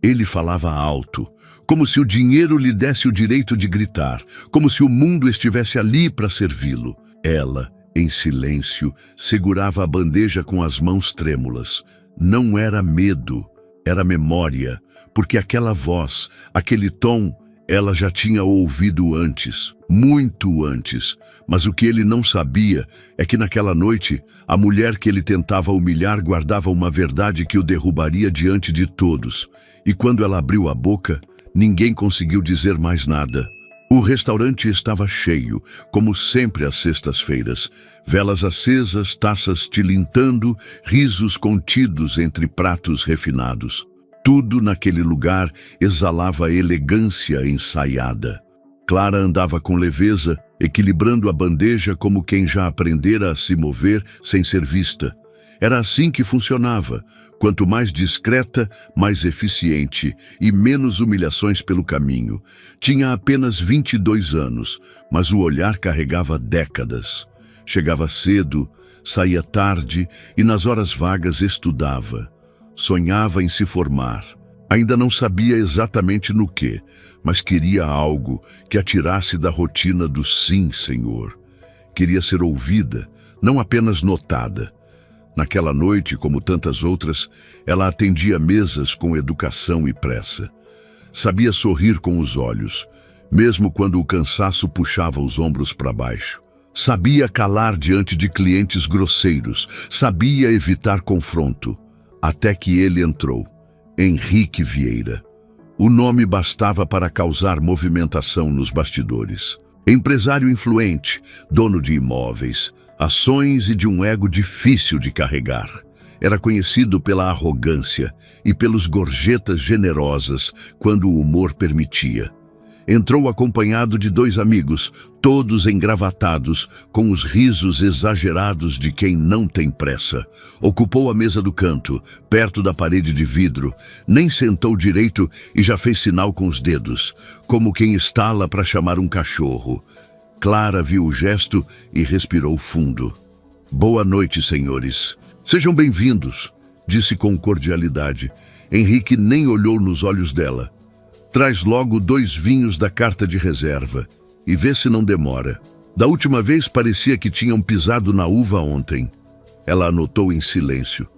Ele falava alto, como se o dinheiro lhe desse o direito de gritar, como se o mundo estivesse ali para servi-lo. Ela, em silêncio, segurava a bandeja com as mãos trêmulas. Não era medo, era memória, porque aquela voz, aquele tom, ela já tinha ouvido antes, muito antes. Mas o que ele não sabia é que naquela noite, a mulher que ele tentava humilhar guardava uma verdade que o derrubaria diante de todos. E quando ela abriu a boca, ninguém conseguiu dizer mais nada. O restaurante estava cheio, como sempre às sextas-feiras. Velas acesas, taças tilintando, risos contidos entre pratos refinados. Tudo naquele lugar exalava elegância ensaiada. Clara andava com leveza, equilibrando a bandeja como quem já aprendera a se mover sem ser vista. Era assim que funcionava. Quanto mais discreta, mais eficiente e menos humilhações pelo caminho. Tinha apenas 22 anos, mas o olhar carregava décadas. Chegava cedo, saía tarde e nas horas vagas estudava. Sonhava em se formar. Ainda não sabia exatamente no que, mas queria algo que a tirasse da rotina do sim, Senhor. Queria ser ouvida, não apenas notada. Naquela noite, como tantas outras, ela atendia mesas com educação e pressa. Sabia sorrir com os olhos, mesmo quando o cansaço puxava os ombros para baixo. Sabia calar diante de clientes grosseiros, sabia evitar confronto. Até que ele entrou, Henrique Vieira. O nome bastava para causar movimentação nos bastidores. Empresário influente, dono de imóveis, ações e de um ego difícil de carregar. Era conhecido pela arrogância e pelos gorjetas generosas quando o humor permitia. Entrou acompanhado de 2 amigos, todos engravatados, com os risos exagerados de quem não tem pressa. Ocupou a mesa do canto, perto da parede de vidro, nem sentou direito e já fez sinal com os dedos, como quem estala para chamar um cachorro. Clara viu o gesto e respirou fundo. Boa noite, senhores. Sejam bem-vindos, disse com cordialidade. Henrique nem olhou nos olhos dela. Traz logo 2 vinhos da carta de reserva e vê se não demora. Da última vez parecia que tinham pisado na uva ontem. Ela anotou em silêncio.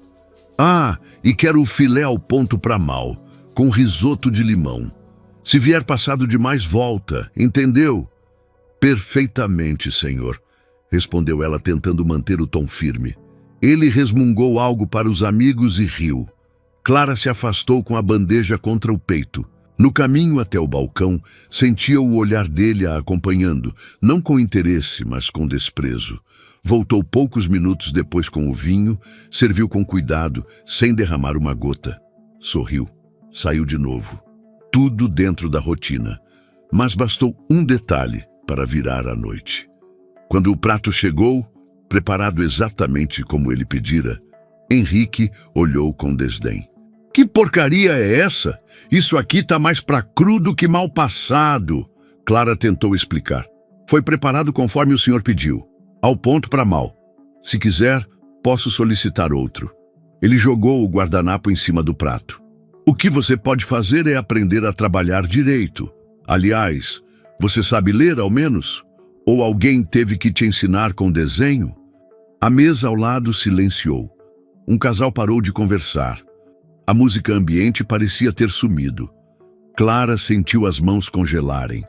Ah, e quero o filé ao ponto para mal, com risoto de limão. Se vier passado demais, volta, entendeu? Perfeitamente, senhor, respondeu ela tentando manter o tom firme. Ele resmungou algo para os amigos e riu. Clara se afastou com a bandeja contra o peito. No caminho até o balcão, sentia o olhar dele a acompanhando, não com interesse, mas com desprezo. Voltou poucos minutos depois com o vinho, serviu com cuidado, sem derramar uma gota. Sorriu, saiu de novo. Tudo dentro da rotina. Mas bastou um detalhe para virar a noite. Quando o prato chegou, preparado exatamente como ele pedira, Henrique olhou com desdém. Que porcaria é essa? Isso aqui tá mais pra cru do que mal passado. Clara tentou explicar. Foi preparado conforme o senhor pediu. Ao ponto para mal. Se quiser, posso solicitar outro. Ele jogou o guardanapo em cima do prato. O que você pode fazer é aprender a trabalhar direito. Aliás, você sabe ler ao menos? Ou alguém teve que te ensinar com desenho? A mesa ao lado silenciou. Um casal parou de conversar. A música ambiente parecia ter sumido. Clara sentiu as mãos congelarem.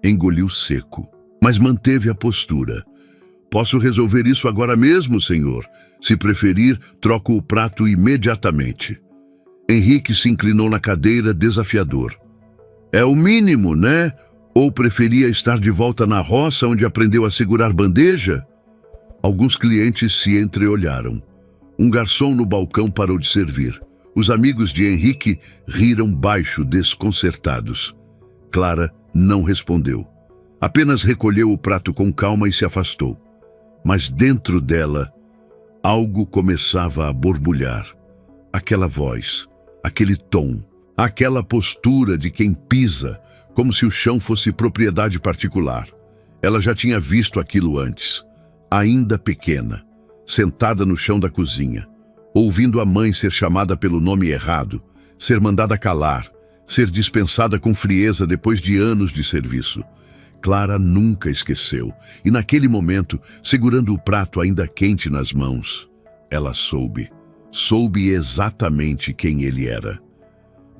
Engoliu seco, mas manteve a postura. Posso resolver isso agora mesmo, senhor. Se preferir, troco o prato imediatamente. Henrique se inclinou na cadeira, desafiador. É o mínimo, né? Ou preferia estar de volta na roça onde aprendeu a segurar bandeja? Alguns clientes se entreolharam. Um garçom no balcão parou de servir. Os amigos de Henrique riram baixo, desconcertados. Clara não respondeu. Apenas recolheu o prato com calma e se afastou. Mas dentro dela, algo começava a borbulhar. Aquela voz, aquele tom, aquela postura de quem pisa, como se o chão fosse propriedade particular. Ela já tinha visto aquilo antes, ainda pequena, sentada no chão da cozinha, ouvindo a mãe ser chamada pelo nome errado, ser mandada calar, ser dispensada com frieza depois de anos de serviço. Clara nunca esqueceu, e naquele momento, segurando o prato ainda quente nas mãos, ela soube exatamente quem ele era.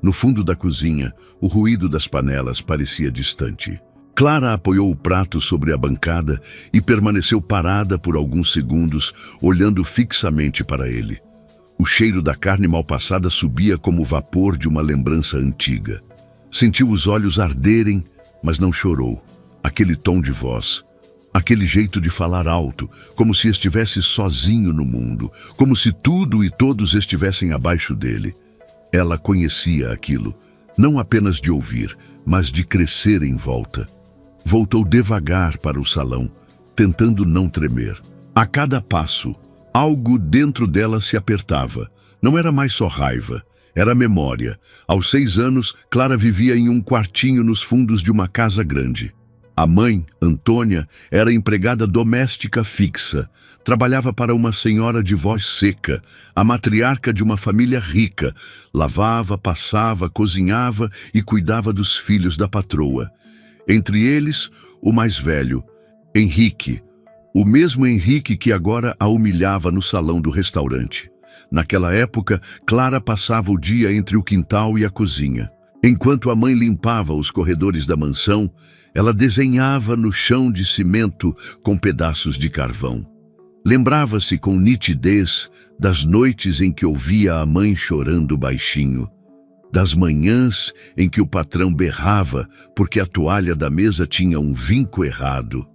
No fundo da cozinha, o ruído das panelas parecia distante. Clara apoiou o prato sobre a bancada e permaneceu parada por alguns segundos, olhando fixamente para ele. O cheiro da carne mal passada subia como o vapor de uma lembrança antiga. Sentiu os olhos arderem, mas não chorou. Aquele tom de voz, aquele jeito de falar alto, como se estivesse sozinho no mundo, como se tudo e todos estivessem abaixo dele. Ela conhecia aquilo, não apenas de ouvir, mas de crescer em volta. Voltou devagar para o salão, tentando não tremer. A cada passo, algo dentro dela se apertava. Não era mais só raiva, era memória. Aos 6 anos, Clara vivia em um quartinho nos fundos de uma casa grande. A mãe, Antônia, era empregada doméstica fixa. Trabalhava para uma senhora de voz seca, a matriarca de uma família rica. Lavava, passava, cozinhava e cuidava dos filhos da patroa. Entre eles, o mais velho, Henrique, o mesmo Henrique que agora a humilhava no salão do restaurante. Naquela época, Clara passava o dia entre o quintal e a cozinha. Enquanto a mãe limpava os corredores da mansão, ela desenhava no chão de cimento com pedaços de carvão. Lembrava-se com nitidez das noites em que ouvia a mãe chorando baixinho, das manhãs em que o patrão berrava porque a toalha da mesa tinha um vinco errado,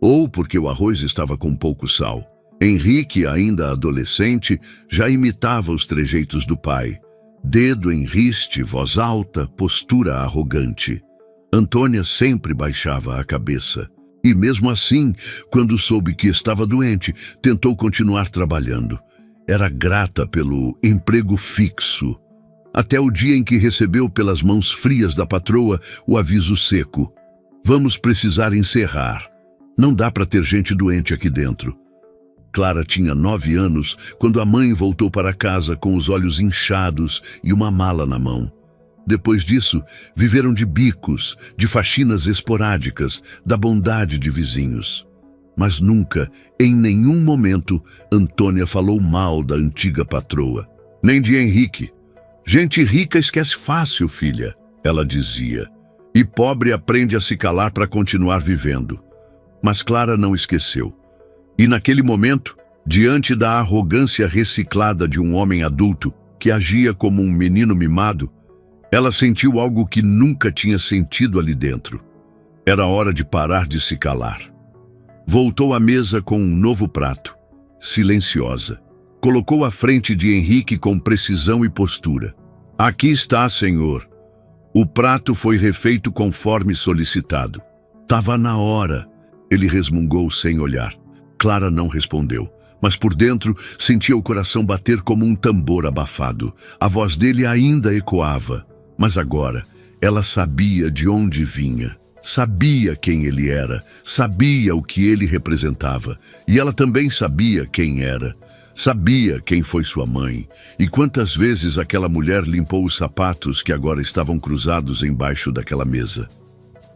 ou porque o arroz estava com pouco sal. Henrique, ainda adolescente, já imitava os trejeitos do pai. Dedo em riste, voz alta, postura arrogante. Antônia sempre baixava a cabeça. E mesmo assim, quando soube que estava doente, tentou continuar trabalhando. Era grata pelo emprego fixo. Até o dia em que recebeu pelas mãos frias da patroa o aviso seco. Vamos precisar encerrar. Não dá para ter gente doente aqui dentro. Clara tinha 9 anos quando a mãe voltou para casa com os olhos inchados e uma mala na mão. Depois disso, viveram de bicos, de faxinas esporádicas, da bondade de vizinhos. Mas nunca, em nenhum momento, Antônia falou mal da antiga patroa. Nem de Henrique. Gente rica esquece fácil, filha, ela dizia. E pobre aprende a se calar para continuar vivendo. Mas Clara não esqueceu. E naquele momento, diante da arrogância reciclada de um homem adulto que agia como um menino mimado, ela sentiu algo que nunca tinha sentido ali dentro. Era hora de parar de se calar. Voltou à mesa com um novo prato, silenciosa. Colocou à frente de Henrique com precisão e postura. Aqui está, senhor. O prato foi refeito conforme solicitado. Tava na hora, ele resmungou sem olhar. Clara não respondeu, mas por dentro sentia o coração bater como um tambor abafado. A voz dele ainda ecoava. Mas agora, ela sabia de onde vinha, sabia quem ele era, sabia o que ele representava, e ela também sabia quem era, sabia quem foi sua mãe, e quantas vezes aquela mulher limpou os sapatos que agora estavam cruzados embaixo daquela mesa.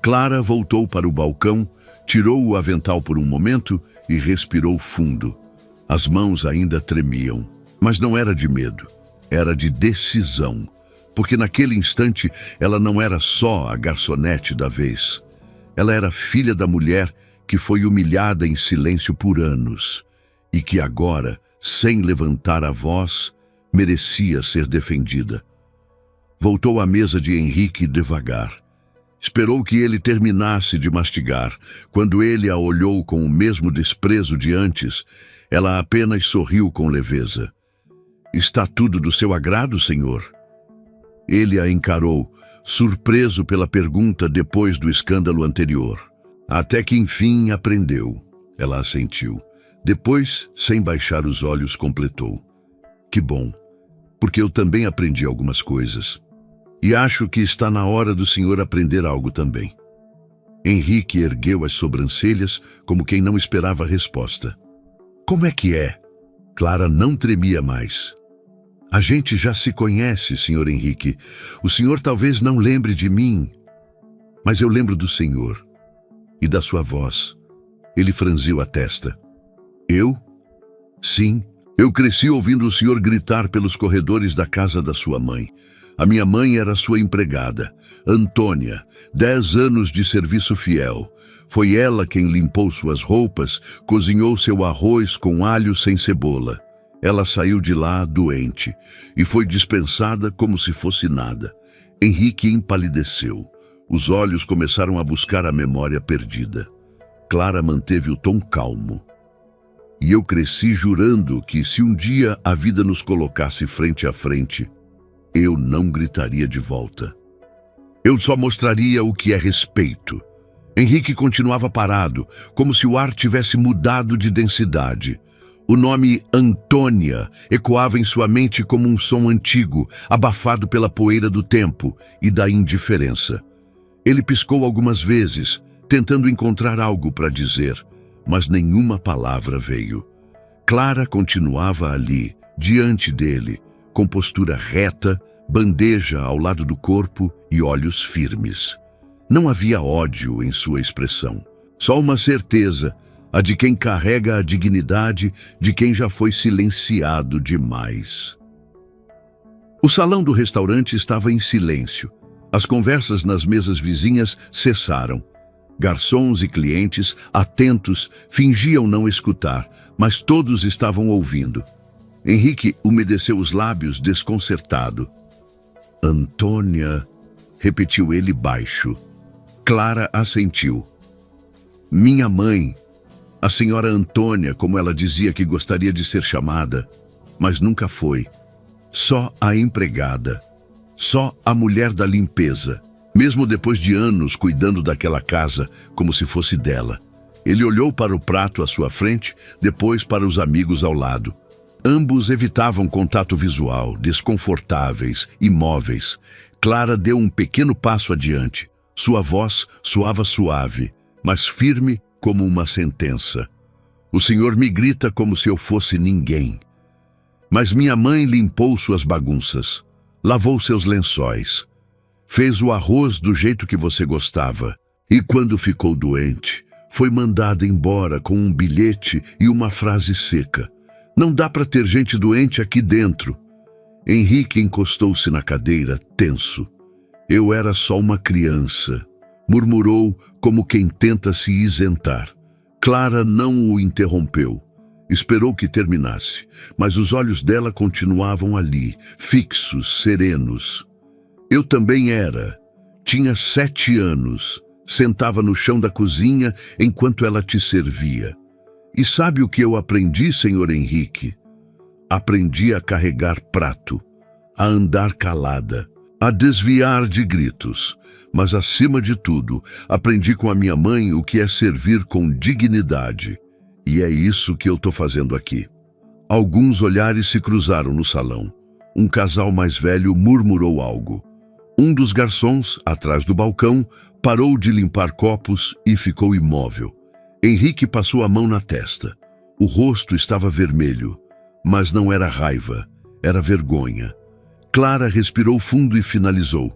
Clara voltou para o balcão, tirou o avental por um momento e respirou fundo. As mãos ainda tremiam, mas não era de medo, era de decisão. Porque naquele instante ela não era só a garçonete da vez. Ela era filha da mulher que foi humilhada em silêncio por anos e que agora, sem levantar a voz, merecia ser defendida. Voltou à mesa de Henrique devagar. Esperou que ele terminasse de mastigar. Quando ele a olhou com o mesmo desprezo de antes, ela apenas sorriu com leveza. Está tudo do seu agrado, senhor? Ele a encarou, surpreso pela pergunta depois do escândalo anterior. Até que enfim aprendeu. Ela assentiu. Depois, sem baixar os olhos, completou. Que bom, porque eu também aprendi algumas coisas. E acho que está na hora do senhor aprender algo também. Henrique ergueu as sobrancelhas como quem não esperava a resposta. Como é que é? Clara não tremia mais. A gente já se conhece, Sr. Henrique. O senhor talvez não lembre de mim, mas eu lembro do senhor e da sua voz. Ele franziu a testa. Eu? Sim, eu cresci ouvindo o senhor gritar pelos corredores da casa da sua mãe. A minha mãe era sua empregada, Antônia, 10 anos de serviço fiel. Foi ela quem limpou suas roupas, cozinhou seu arroz com alho sem cebola. Ela saiu de lá doente e foi dispensada como se fosse nada. Henrique empalideceu. Os olhos começaram a buscar a memória perdida. Clara manteve o tom calmo. E eu cresci jurando que se um dia a vida nos colocasse frente a frente, eu não gritaria de volta. Eu só mostraria o que é respeito. Henrique continuava parado, como se o ar tivesse mudado de densidade. O nome Antônia ecoava em sua mente como um som antigo, abafado pela poeira do tempo e da indiferença. Ele piscou algumas vezes, tentando encontrar algo para dizer, mas nenhuma palavra veio. Clara continuava ali, diante dele, com postura reta, bandeja ao lado do corpo e olhos firmes. Não havia ódio em sua expressão, só uma certeza, a de quem carrega a dignidade de quem já foi silenciado demais. O salão do restaurante estava em silêncio. As conversas nas mesas vizinhas cessaram. Garçons e clientes, atentos, fingiam não escutar, mas todos estavam ouvindo. Henrique umedeceu os lábios, desconcertado. Antônia, repetiu ele baixo. Clara assentiu. Minha mãe, a senhora Antônia, como ela dizia que gostaria de ser chamada, mas nunca foi. Só a empregada, só a mulher da limpeza, mesmo depois de anos cuidando daquela casa como se fosse dela. Ele olhou para o prato à sua frente, depois para os amigos ao lado. Ambos evitavam contato visual, desconfortáveis, imóveis. Clara deu um pequeno passo adiante. Sua voz soava suave, mas firme como uma sentença. O senhor me grita como se eu fosse ninguém. Mas minha mãe limpou suas bagunças, lavou seus lençóis, fez o arroz do jeito que você gostava. E quando ficou doente, foi mandada embora com um bilhete e uma frase seca. Não dá para ter gente doente aqui dentro. Henrique encostou-se na cadeira, tenso. Eu era só uma criança, murmurou como quem tenta se isentar. Clara não o interrompeu. Esperou que terminasse, mas os olhos dela continuavam ali, fixos, serenos. Eu também era. Tinha 7 anos. Sentava no chão da cozinha enquanto ela te servia. E sabe o que eu aprendi, senhor Henrique? Aprendi a carregar prato, a andar calada, a desviar de gritos. Mas, acima de tudo, aprendi com a minha mãe o que é servir com dignidade. E é isso que eu estou fazendo aqui. Alguns olhares se cruzaram no salão. Um casal mais velho murmurou algo. Um dos garçons, atrás do balcão, parou de limpar copos e ficou imóvel. Henrique passou a mão na testa. O rosto estava vermelho, mas não era raiva, era vergonha. Clara respirou fundo e finalizou.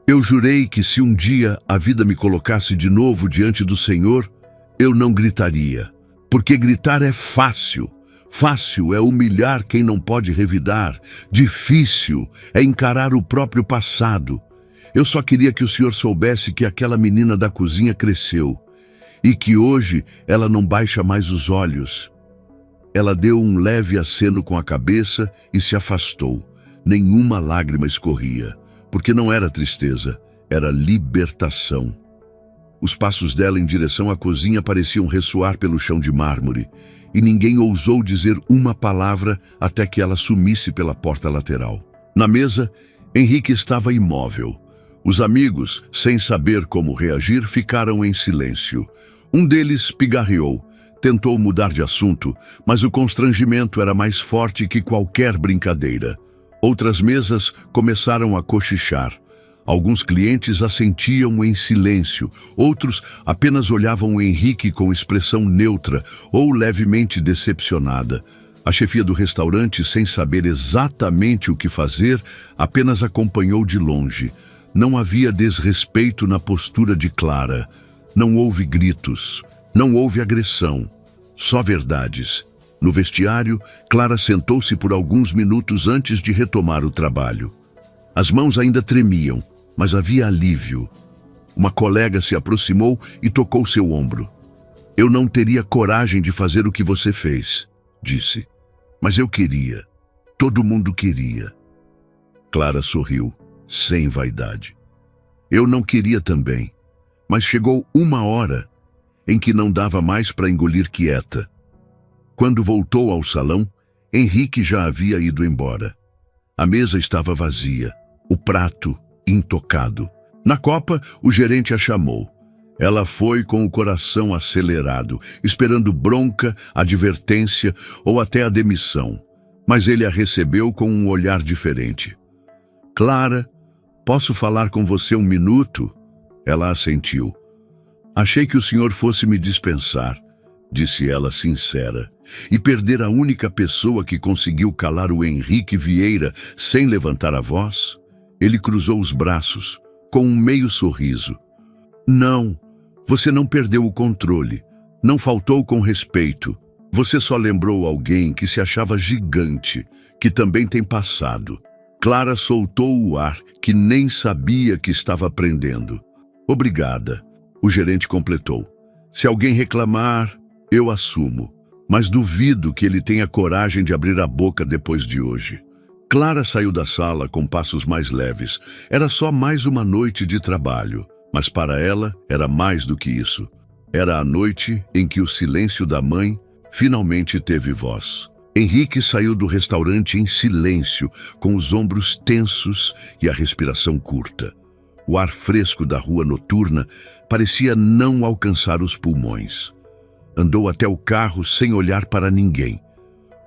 Eu jurei que se um dia a vida me colocasse de novo diante do Senhor, eu não gritaria. Porque gritar é fácil. Fácil é humilhar quem não pode revidar. Difícil é encarar o próprio passado. Eu só queria que o senhor soubesse que aquela menina da cozinha cresceu e que hoje ela não baixa mais os olhos. Ela deu um leve aceno com a cabeça e se afastou. Nenhuma lágrima escorria, porque não era tristeza, era libertação. Os passos dela em direção à cozinha pareciam ressoar pelo chão de mármore, e ninguém ousou dizer uma palavra até que ela sumisse pela porta lateral. Na mesa, Henrique estava imóvel. Os amigos, sem saber como reagir, ficaram em silêncio. Um deles pigarreou, tentou mudar de assunto, mas o constrangimento era mais forte que qualquer brincadeira. Outras mesas começaram a cochichar. Alguns clientes assentiam em silêncio, outros apenas olhavam o Henrique com expressão neutra ou levemente decepcionada. A chefia do restaurante, sem saber exatamente o que fazer, apenas acompanhou de longe. Não havia desrespeito na postura de Clara. Não houve gritos. Não houve agressão. Só verdades. No vestiário, Clara sentou-se por alguns minutos antes de retomar o trabalho. As mãos ainda tremiam, mas havia alívio. Uma colega se aproximou e tocou seu ombro. Eu não teria coragem de fazer o que você fez, disse. Mas eu queria. Todo mundo queria. Clara sorriu, sem vaidade. Eu não queria também, mas chegou uma hora em que não dava mais para engolir quieta. Quando voltou ao salão, Henrique já havia ido embora. A mesa estava vazia, o prato intocado. Na copa, o gerente a chamou. Ela foi com o coração acelerado, esperando bronca, advertência ou até a demissão. Mas ele a recebeu com um olhar diferente. Clara, posso falar com você um minuto? Ela assentiu. Achei que o senhor fosse me dispensar, disse ela sincera, e perder a única pessoa que conseguiu calar o Henrique Vieira sem levantar a voz? Ele cruzou os braços, com um meio sorriso. Não, você não perdeu o controle, não faltou com respeito. Você só lembrou alguém que se achava gigante, que também tem passado. Clara soltou o ar, que nem sabia que estava aprendendo. Obrigada, o gerente completou. Se alguém reclamar, eu assumo, mas duvido que ele tenha coragem de abrir a boca depois de hoje. Clara saiu da sala com passos mais leves. Era só mais uma noite de trabalho, mas para ela era mais do que isso. Era a noite em que o silêncio da mãe finalmente teve voz. Henrique saiu do restaurante em silêncio, com os ombros tensos e a respiração curta. O ar fresco da rua noturna parecia não alcançar os pulmões. Andou até o carro sem olhar para ninguém.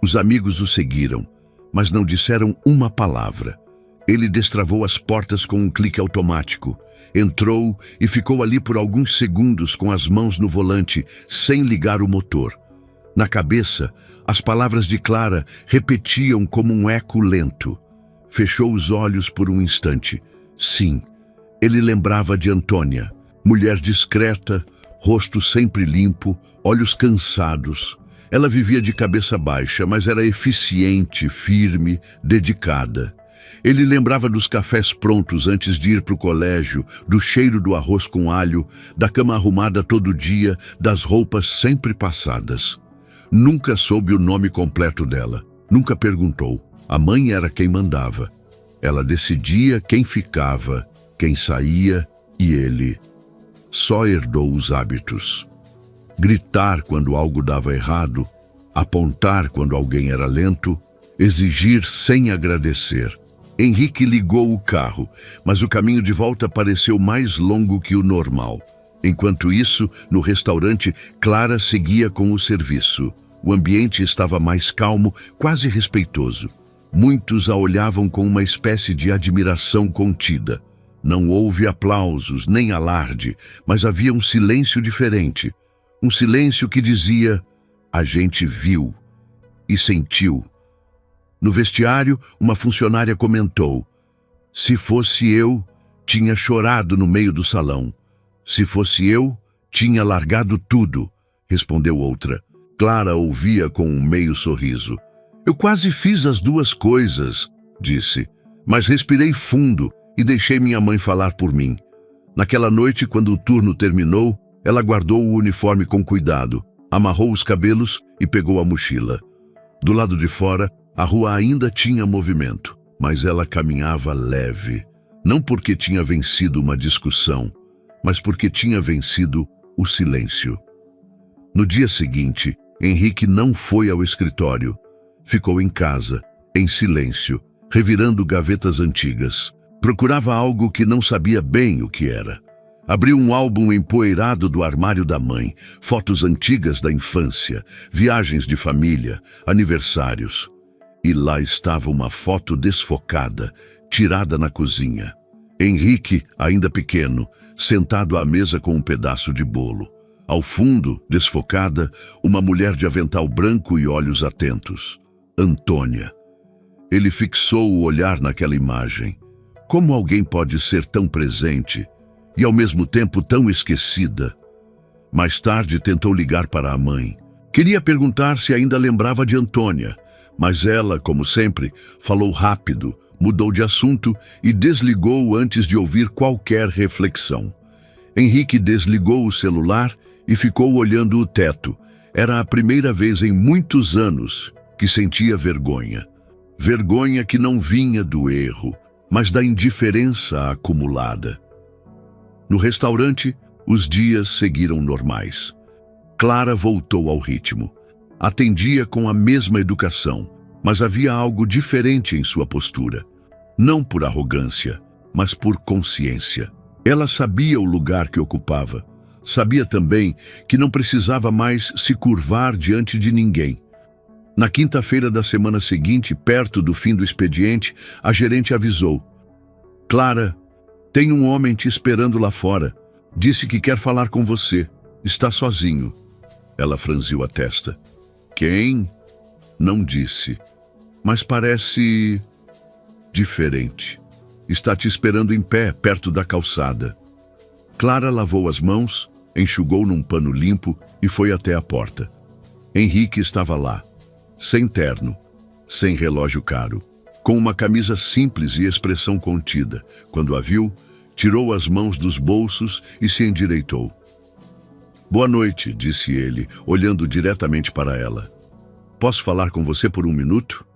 Os amigos o seguiram, mas não disseram uma palavra. Ele destravou as portas com um clique automático. Entrou e ficou ali por alguns segundos com as mãos no volante, sem ligar o motor. Na cabeça, as palavras de Clara repetiam como um eco lento. Fechou os olhos por um instante. Sim, ele lembrava de Antônia, mulher discreta, rosto sempre limpo, olhos cansados. Ela vivia de cabeça baixa, mas era eficiente, firme, dedicada. Ele lembrava dos cafés prontos antes de ir para o colégio, do cheiro do arroz com alho, da cama arrumada todo dia, das roupas sempre passadas. Nunca soube o nome completo dela, nunca perguntou. A mãe era quem mandava. Ela decidia quem ficava, quem saía e ele só herdou os hábitos. Gritar quando algo dava errado, apontar quando alguém era lento, exigir sem agradecer. Henrique ligou o carro, mas o caminho de volta pareceu mais longo que o normal. Enquanto isso, no restaurante, Clara seguia com o serviço. O ambiente estava mais calmo, quase respeitoso. Muitos a olhavam com uma espécie de admiração contida. Não houve aplausos, nem alarde, mas havia um silêncio diferente. Um silêncio que dizia, a gente viu e sentiu. No vestiário, uma funcionária comentou, se fosse eu, tinha chorado no meio do salão. Se fosse eu, tinha largado tudo, respondeu outra. Clara ouvia com um meio sorriso. Eu quase fiz as duas coisas, disse, mas respirei fundo e deixei minha mãe falar por mim. Naquela noite, quando o turno terminou, ela guardou o uniforme com cuidado, amarrou os cabelos e pegou a mochila. Do lado de fora, a rua ainda tinha movimento, mas ela caminhava leve. Não porque tinha vencido uma discussão, mas porque tinha vencido o silêncio. No dia seguinte, Henrique não foi ao escritório. Ficou em casa, em silêncio, revirando gavetas antigas. Procurava algo que não sabia bem o que era. Abriu um álbum empoeirado do armário da mãe, fotos antigas da infância, viagens de família, aniversários. E lá estava uma foto desfocada, tirada na cozinha. Henrique, ainda pequeno, sentado à mesa com um pedaço de bolo. Ao fundo, desfocada, uma mulher de avental branco e olhos atentos. Antônia. Ele fixou o olhar naquela imagem. Como alguém pode ser tão presente e ao mesmo tempo tão esquecida? Mais tarde tentou ligar para a mãe. Queria perguntar se ainda lembrava de Antônia, mas ela, como sempre, falou rápido, mudou de assunto e desligou antes de ouvir qualquer reflexão. Henrique desligou o celular e ficou olhando o teto. Era a primeira vez em muitos anos que sentia vergonha. Vergonha que não vinha do erro, mas da indiferença acumulada. No restaurante, os dias seguiram normais. Clara voltou ao ritmo. Atendia com a mesma educação, mas havia algo diferente em sua postura. Não por arrogância, mas por consciência. Ela sabia o lugar que ocupava. Sabia também que não precisava mais se curvar diante de ninguém. Na quinta-feira da semana seguinte, perto do fim do expediente, a gerente avisou: Clara, tem um homem te esperando lá fora. Disse que quer falar com você. Está sozinho. Ela franziu a testa. Quem? Não disse. Mas parece diferente. Está te esperando em pé, perto da calçada. Clara lavou as mãos, enxugou num pano limpo e foi até a porta. Henrique estava lá, sem terno, sem relógio caro, com uma camisa simples e expressão contida. Quando a viu, tirou as mãos dos bolsos e se endireitou. Boa noite, disse ele, olhando diretamente para ela. Posso falar com você por um minuto?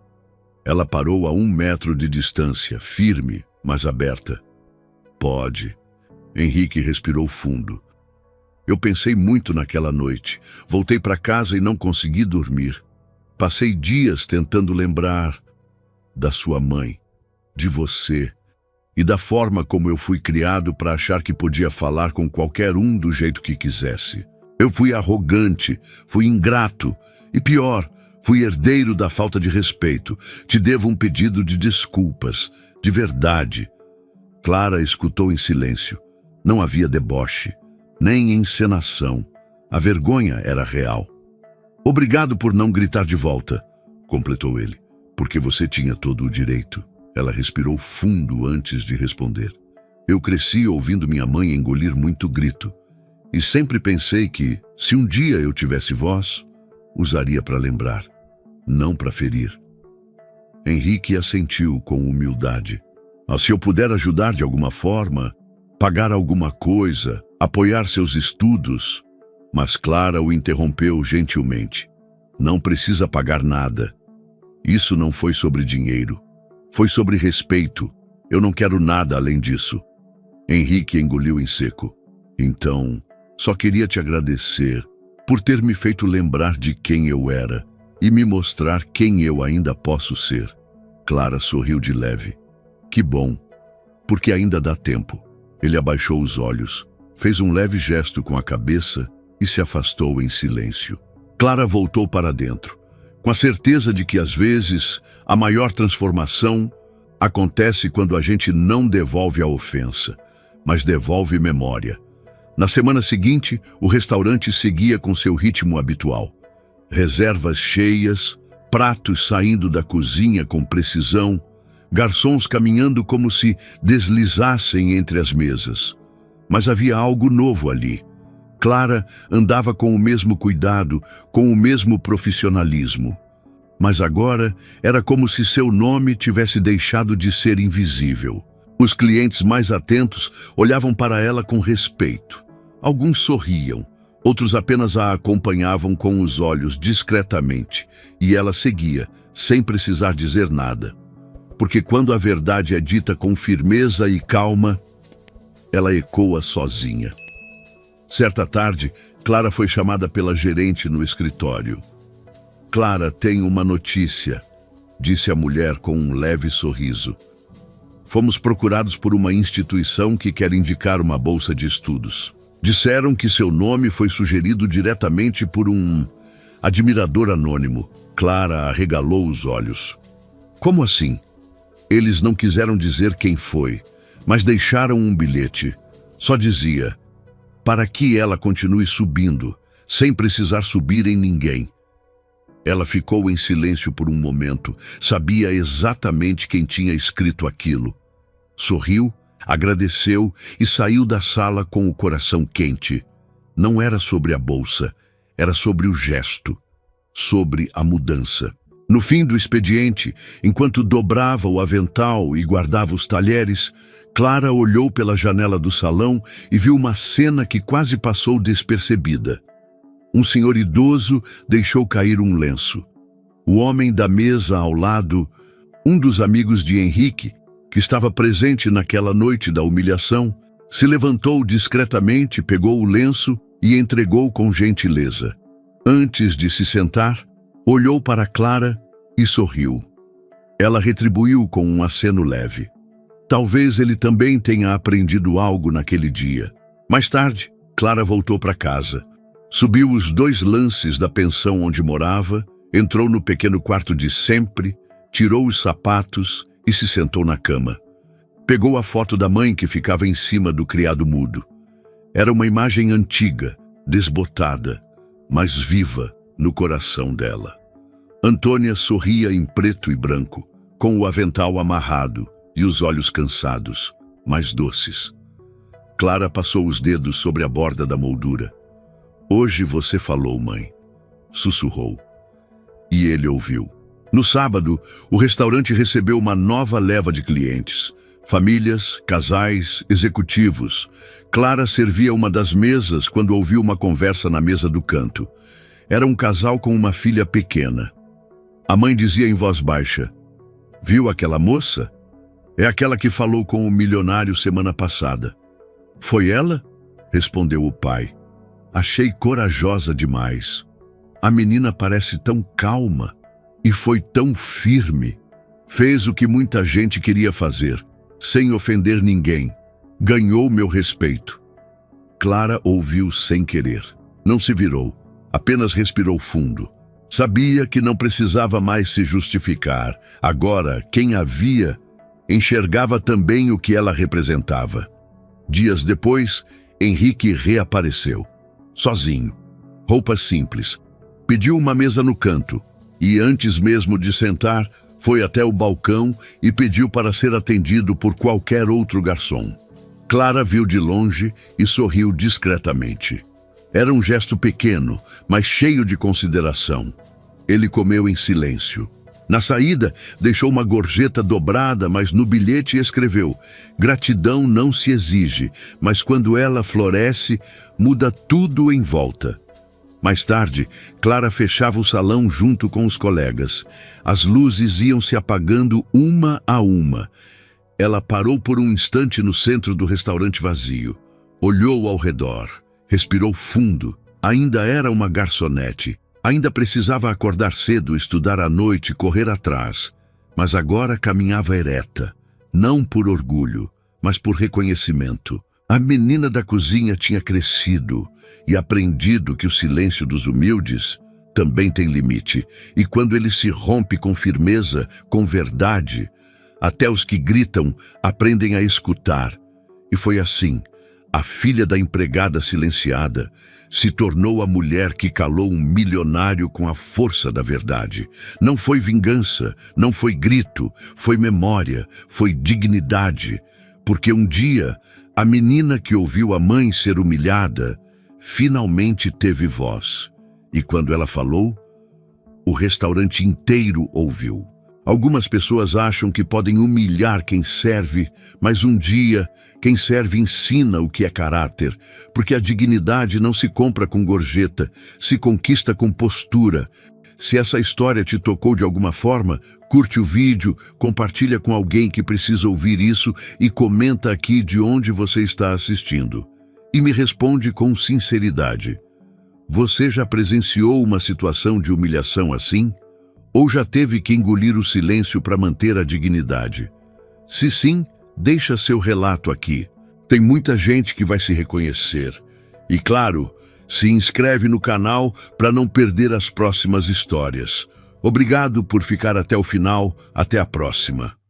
Ela parou a 1 metro de distância, firme, mas aberta. Pode. Henrique respirou fundo. Eu pensei muito naquela noite. Voltei para casa e não consegui dormir. Passei dias tentando lembrar da sua mãe, de você, e da forma como eu fui criado para achar que podia falar com qualquer um do jeito que quisesse. Eu fui arrogante, fui ingrato e pior, fui herdeiro da falta de respeito. Te devo um pedido de desculpas, de verdade. Clara escutou em silêncio. Não havia deboche, nem encenação. A vergonha era real. Obrigado por não gritar de volta, completou ele, porque você tinha todo o direito. Ela respirou fundo antes de responder. Eu cresci ouvindo minha mãe engolir muito grito, e sempre pensei que, se um dia eu tivesse voz, usaria para lembrar, não para ferir. Henrique assentiu com humildade. Se eu puder ajudar de alguma forma, pagar alguma coisa, apoiar seus estudos... Mas Clara o interrompeu gentilmente. Não precisa pagar nada. Isso não foi sobre dinheiro. Foi sobre respeito. Eu não quero nada além disso. Henrique engoliu em seco. Então, só queria te agradecer por ter me feito lembrar de quem eu era e me mostrar quem eu ainda posso ser. Clara sorriu de leve. Que bom, porque ainda dá tempo. Ele abaixou os olhos, fez um leve gesto com a cabeça e se afastou em silêncio. Clara voltou para dentro, com a certeza de que, às vezes, a maior transformação acontece quando a gente não devolve a ofensa, mas devolve memória. Na semana seguinte, o restaurante seguia com seu ritmo habitual. Reservas cheias, pratos saindo da cozinha com precisão, garçons caminhando como se deslizassem entre as mesas. Mas havia algo novo ali. Clara andava com o mesmo cuidado, com o mesmo profissionalismo. Mas agora era como se seu nome tivesse deixado de ser invisível. Os clientes mais atentos olhavam para ela com respeito. Alguns sorriam, outros apenas a acompanhavam com os olhos discretamente, e ela seguia, sem precisar dizer nada. Porque quando a verdade é dita com firmeza e calma, ela ecoa sozinha. Certa tarde, Clara foi chamada pela gerente no escritório. Clara, tem uma notícia, disse a mulher com um leve sorriso. Fomos procurados por uma instituição que quer indicar uma bolsa de estudos. Disseram que seu nome foi sugerido diretamente por um admirador anônimo. Clara arregalou os olhos. Como assim? Eles não quiseram dizer quem foi, mas deixaram um bilhete. Só dizia: para que ela continue subindo, sem precisar subir em ninguém. Ela ficou em silêncio por um momento. Sabia exatamente quem tinha escrito aquilo. Sorriu, agradeceu e saiu da sala com o coração quente. Não era sobre a bolsa, era sobre o gesto, sobre a mudança. No fim do expediente, enquanto dobrava o avental e guardava os talheres, Clara olhou pela janela do salão e viu uma cena que quase passou despercebida. Um senhor idoso deixou cair um lenço. O homem da mesa ao lado, um dos amigos de Henrique, que estava presente naquela noite da humilhação, se levantou discretamente, pegou o lenço e entregou com gentileza. Antes de se sentar, olhou para Clara e sorriu. Ela retribuiu com um aceno leve. Talvez ele também tenha aprendido algo naquele dia. Mais tarde, Clara voltou para casa. Subiu os 2 lances da pensão onde morava, entrou no pequeno quarto de sempre, tirou os sapatos e se sentou na cama. Pegou a foto da mãe que ficava em cima do criado mudo. Era uma imagem antiga, desbotada, mas viva no coração dela. Antônia sorria em preto e branco, com o avental amarrado e os olhos cansados, mas doces. Clara passou os dedos sobre a borda da moldura. "Hoje você falou, mãe", sussurrou. E ele ouviu. No sábado, o restaurante recebeu uma nova leva de clientes. Famílias, casais, executivos. Clara servia uma das mesas quando ouviu uma conversa na mesa do canto. Era um casal com uma filha pequena. A mãe dizia em voz baixa: "Viu aquela moça? É aquela que falou com o milionário semana passada." "Foi ela?" respondeu o pai. "Achei corajosa demais. A menina parece tão calma e foi tão firme. Fez o que muita gente queria fazer, sem ofender ninguém. Ganhou meu respeito." Clara ouviu sem querer. Não se virou, apenas respirou fundo. Sabia que não precisava mais se justificar. Agora, quem a via enxergava também o que ela representava. Dias depois, Henrique reapareceu. Sozinho, roupas simples. Pediu uma mesa no canto e, antes mesmo de sentar, foi até o balcão e pediu para ser atendido por qualquer outro garçom. Clara viu de longe e sorriu discretamente. Era um gesto pequeno, mas cheio de consideração. Ele comeu em silêncio. Na saída, deixou uma gorjeta dobrada, mas no bilhete escreveu: "Gratidão não se exige, mas quando ela floresce, muda tudo em volta." Mais tarde, Clara fechava o salão junto com os colegas. As luzes iam se apagando uma a uma. Ela parou por um instante no centro do restaurante vazio. Olhou ao redor. Respirou fundo. Ainda era uma garçonete. Ainda precisava acordar cedo, estudar à noite, correr atrás. Mas agora caminhava ereta. Não por orgulho, mas por reconhecimento. A menina da cozinha tinha crescido e aprendido que o silêncio dos humildes também tem limite. E quando ele se rompe com firmeza, com verdade, até os que gritam aprendem a escutar. E foi assim. A filha da empregada silenciada se tornou a mulher que calou um milionário com a força da verdade. Não foi vingança, não foi grito, foi memória, foi dignidade. Porque um dia, a menina que ouviu a mãe ser humilhada, finalmente teve voz. E quando ela falou, o restaurante inteiro ouviu. Algumas pessoas acham que podem humilhar quem serve, mas um dia, quem serve ensina o que é caráter, porque a dignidade não se compra com gorjeta, se conquista com postura. Se essa história te tocou de alguma forma, curte o vídeo, compartilha com alguém que precisa ouvir isso e comenta aqui de onde você está assistindo. E me responde com sinceridade. Você já presenciou uma situação de humilhação assim? Ou já teve que engolir o silêncio para manter a dignidade? Se sim, deixa seu relato aqui. Tem muita gente que vai se reconhecer. E claro, se inscreve no canal para não perder as próximas histórias. Obrigado por ficar até o final. Até a próxima.